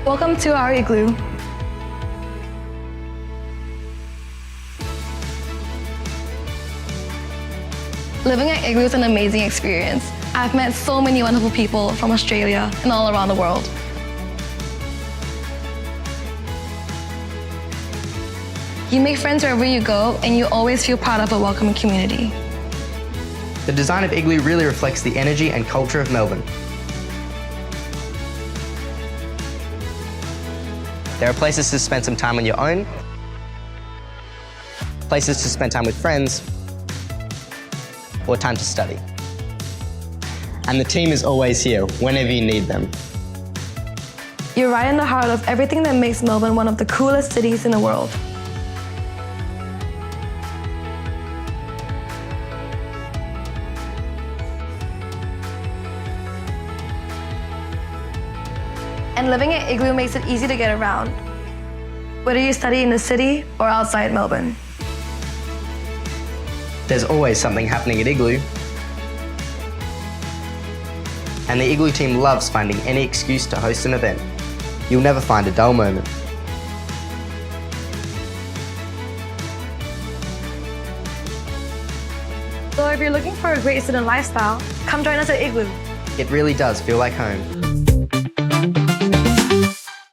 Welcome to our igloo. Living at Igloo is an amazing experience. I've met so many wonderful people from Australia and all around the world. You make friends wherever you go, and you always feel part of a welcoming community. The design of Igloo really reflects the energy and culture of Melbourne. There are places to spend some time on your own, places to spend time with friends, or time to study. And the team is always here whenever you need them. You're right in the heart of everything that makes Melbourne one of the coolest cities in the world. And living at Igloo makes it easy to get around, whether you study in the city or outside Melbourne. There's always something happening at Igloo. And the Igloo team loves finding any excuse to host an event. You'll never find a dull moment. So if you're looking for a great student lifestyle, come join us at Igloo. It really does feel like home.